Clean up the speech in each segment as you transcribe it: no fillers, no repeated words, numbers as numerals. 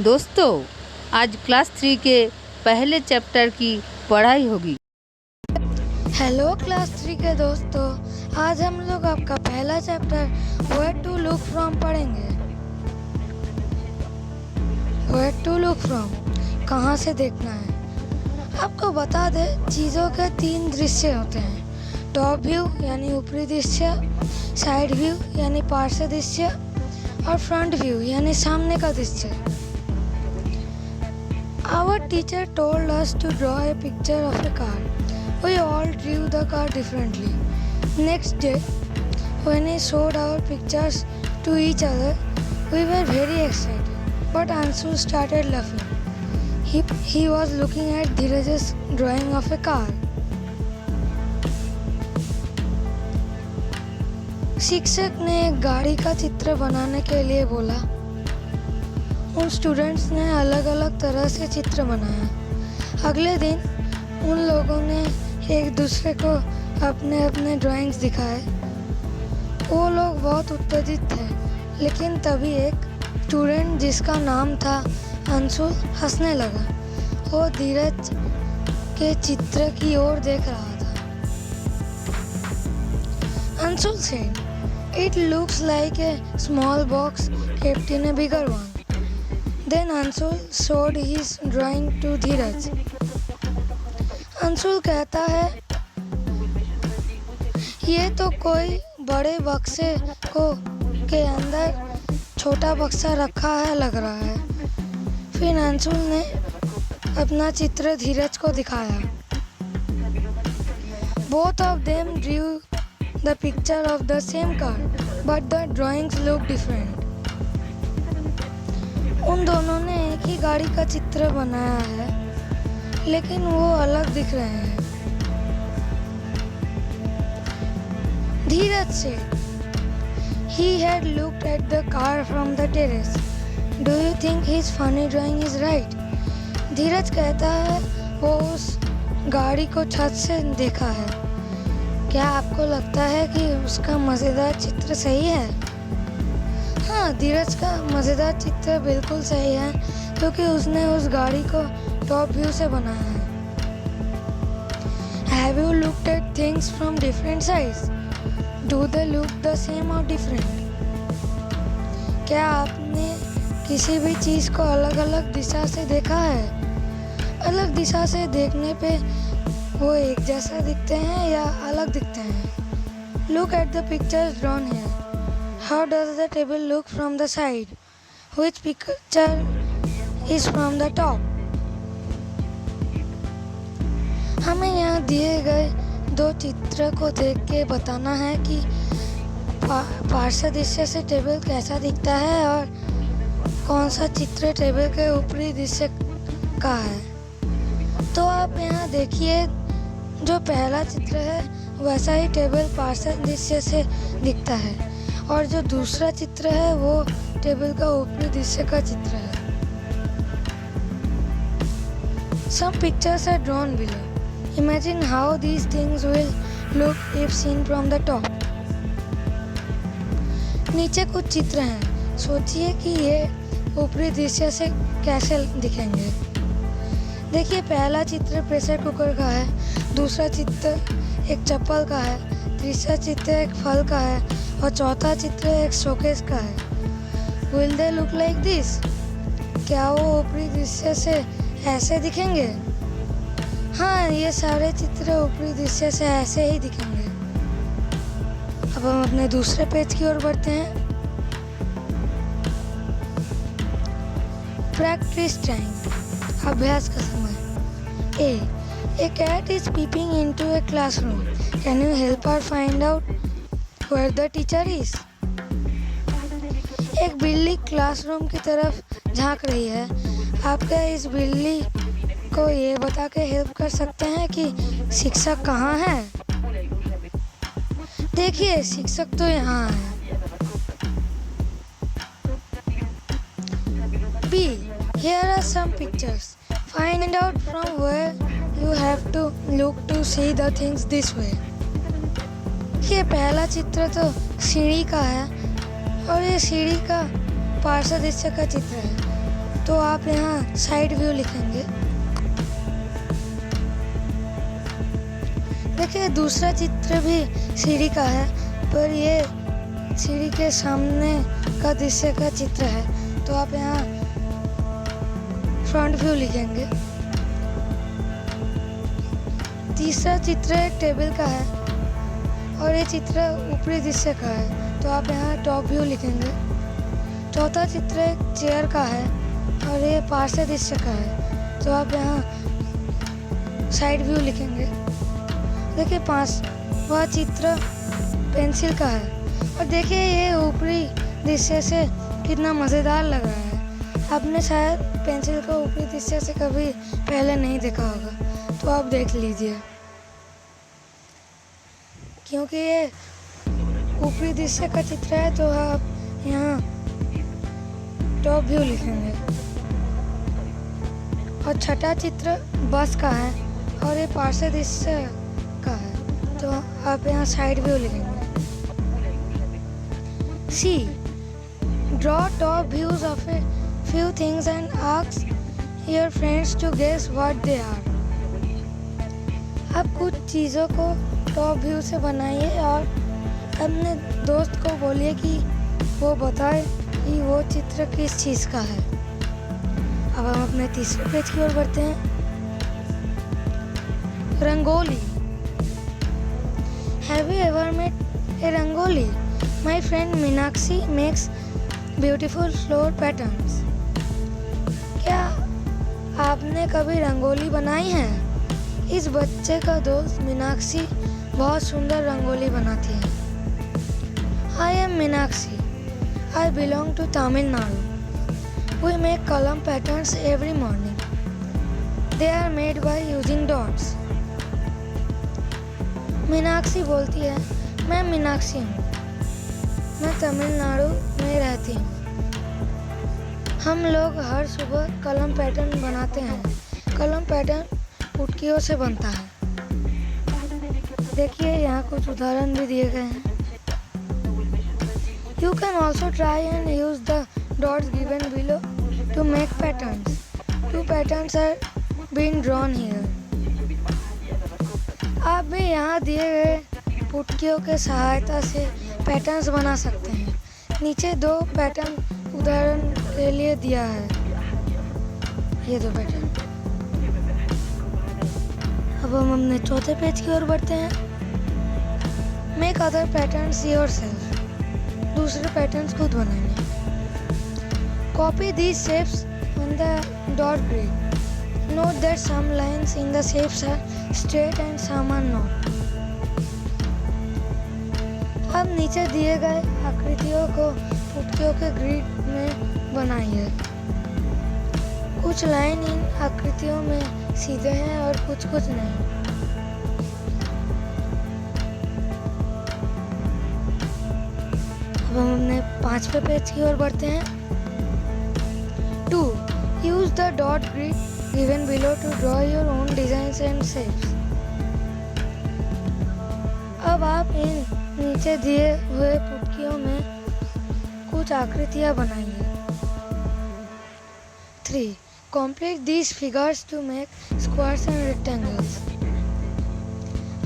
दोस्तों, आज क्लास 3 के पहले चैप्टर की पढ़ाई होगी। हेलो क्लास 3 के दोस्तों, आज हम लोग आपका पहला chapter where to look from पढ़ेंगे। वेयर टू लुक फ्रॉम, कहाँ से देखना है। आपको बता दें, चीज़ों के 3 दृश्य होते हैं। टॉप व्यू यानी ऊपरी दृश्य, साइड व्यू यानी पार्श्व दृश्य और फ्रंट व्यू यानी सामने का दृश्य। Our teacher told us to draw a picture of a car. We all drew the car differently. Next day, when he showed our pictures to each other, we were very excited. But Anshu started laughing. He was looking at Dheeraj's drawing of a car. शिक्षक ने एक गाड़ी का चित्र बनाने के लिए बोला। उन स्टूडेंट्स ने अलग अलग तरह से चित्र बनाया। अगले दिन उन लोगों ने एक दूसरे को अपने अपने ड्राइंग्स दिखाए। वो लोग बहुत उत्तेजित थे, लेकिन तभी एक स्टूडेंट जिसका नाम था अंशुल हंसने लगा। वो धीरज के चित्र की ओर देख रहा था। Anshul said, "It looks like a small box kept in a bigger one." Then Anshul showed his drawing to Dheeraj. Anshul कहता है, ये तो कोई बड़े बक्से के अंदर छोटा बक्सा रखा है लग रहा है। फिर अंशुल ने अपना चित्र धीरज को दिखाया। Both of them drew the picture of the same car, but the drawings look different. उन दोनों ने एक ही गाड़ी का चित्र बनाया है, लेकिन वो अलग दिख रहे हैं। धीरज said, he had looked at the car from the terrace. Do you think his funny drawing is right? धीरज कहता है, वो उस गाड़ी को छत से देखा है। क्या आपको लगता है कि उसका मज़ेदार चित्र सही है? हाँ, धीरज का मज़ेदार चित्र बिल्कुल सही है, क्योंकि उसने उस गाड़ी को टॉप व्यू से बनाया है। Have you looked at things from different sides? Do they look the same or different? क्या आपने किसी भी चीज़ को अलग अलग दिशा से देखा है? अलग दिशा से देखने पे वो एक जैसा दिखते हैं या अलग दिखते हैं? Look at the pictures drawn here. How does the table look from the side? Which picture is from the top? हमें यहाँ दिए गए 2 चित्र को देख के बताना है कि पार्श्व दृश्य से टेबल कैसा दिखता है और कौन सा चित्र टेबल के ऊपरी दृश्य का है। तो आप यहाँ देखिए, जो पहला चित्र है वैसा ही टेबल पार्श्व दृश्य से दिखता है, और जो दूसरा चित्र है वो टेबल का ऊपरी दृश्य का चित्र है। Some pictures are drawn below. Imagine how these things will look if seen from the top. नीचे कुछ चित्र हैं, सोचिए कि ये ऊपरी दृश्य से कैसे दिखेंगे। देखिए, पहला चित्र प्रेशर कुकर का है, दूसरा चित्र एक चप्पल का है, तीसरा चित्र एक फल का है और चौथा चित्र एक शोकेस का है। Will they look like this? क्या वो ऊपरी दृश्य से ऐसे दिखेंगे? हाँ, ये सारे चित्र ऊपरी दृश्य से ऐसे ही दिखेंगे। अब हम अपने दूसरे पेज की ओर बढ़ते हैं। प्रैक्टिस टाइम, अभ्यास का समय। A cat is peeping into a classroom. Can you help her find out where the teacher is? एक बिल्ली क्लासरूम की तरफ झांक रही है। आप क्या इस बिल्ली को ये बता के हेल्प कर सकते हैं कि शिक्षक कहाँ है? देखिए, शिक्षक तो यहाँ है। B. Here are some pictures. Find out from where you have to look to see the things this way. ये पहला चित्र तो सीढ़ी का है और ये सीढ़ी का पार्श्व दृश्य का चित्र है। तो आप यहाँ साइड व्यू लिखेंगे। देखिए दूसरा चित्र भी सीढ़ी का है, पर ये सीढ़ी के सामने का दृश्य का चित्र है, तो आप यहाँ फ्रंट व्यू लिखेंगे। तीसरा चित्र एक टेबल का है और ये चित्र ऊपरी दृश्य का है, तो आप यहाँ टॉप व्यू लिखेंगे। चौथा चित्र एक चेयर का है और ये पार्श्व दृश्य का है, तो आप यहाँ साइड व्यू लिखेंगे। देखिए पांचवा चित्र पेंसिल का है और देखिए ये ऊपरी दृश्य से कितना मज़ेदार लग रहा है। आपने शायद पेंसिल को ऊपरी दृश्य से कभी पहले नहीं देखा होगा, तो आप देख लीजिए। क्योंकि ये ऊपरी दृश्य का चित्र है, तो आप यहाँ टॉप व्यू लिखेंगे। और छठा चित्र बस का है और ये पार्श्व दृश्य का है, तो आप यहाँ साइड व्यू लिखेंगे। C. Draw top views of a few things and ask your friends to guess what they are. आप कुछ चीज़ों को टॉप व्यू से बनाइए और अपने दोस्त को बोलिए कि वो बताए कि वो चित्र किस चीज़ का है। अब हम अपने तीसरे पेज की ओर बढ़ते हैं। Rangoli. Have you ever made a rangoli? My friend Meenakshi makes beautiful flower patterns. क्या आपने कभी रंगोली बनाई है? इस बच्चे का दोस्त मीनाक्षी बहुत सुंदर रंगोली बनाती है। I am Meenakshi. I belong to Tamil Nadu. We make column patterns every morning. They are made by using dots. Meenakshi बोलती है, मैं मीनाक्षी हूँ, मैं तमिलनाडु में रहती हूँ। हम लोग हर सुबह कलम पैटर्न बनाते हैं। कलम पैटर्न पुटकियों से बनता है। देखिए यहाँ कुछ उदाहरण भी दिए गए हैं। You can also try and use the dots given below to make patterns. 2 patterns are being drawn here. आप भी यहाँ दिए गए पुटकियों के सहायता से पैटर्न्स बना सकते हैं। नीचे 2 पैटर्न उदाहरण के लिए दिया है। ये 2 पैटर्न। अब हम अपने चौथे पेज की ओर बढ़ते हैं। Make other patterns yourself. दूसरे पैटर्न्स खुद बनाएंगे। Copy these shapes on the dot grid. Note that some lines in the shapes are straight and some are not. अब नीचे दिए गए आकृतियों को पुटकियों के ग्रिड में बनाइए। कुछ लाइन इन आकृतियों में सीधे हैं और कुछ नहीं। अब हम अपने 5वें पेज की ओर बढ़ते हैं। 2. Use the dot grid given below to draw your own designs and shapes. अब आप इन नीचे दिए हुए पुटकियों में कुछ आकृतियाँ बनाइए। 3. Complete these figures to make squares and rectangles.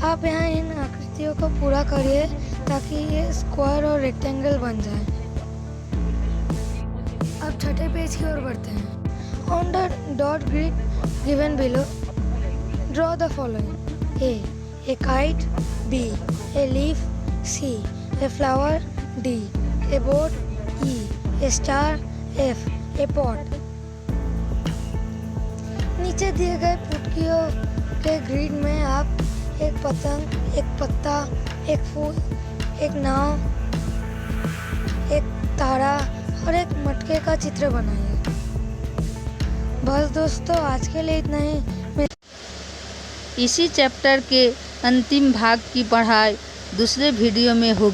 आप यहाँ इन आकृतियों को पूरा करिए ताकि ये स्क्वायर और रेक्टेंगल बन जाए। अब छठे पेज की ओर बढ़ते हैं। On the dot grid given below, draw the following: A kite, B a leaf, C a flower, D a boat, E a star, F a pot. नीचे दिए गए पुटकियों के ग्रिड में आप एक पतंग, एक पत्ता, एक फूल, एक नाव, एक तारा और एक मटके का चित्र बनाइए। बस दोस्तों आज के लिए इतना ही। इसी चैप्टर के अंतिम भाग की पढ़ाई दूसरे वीडियो में होगी।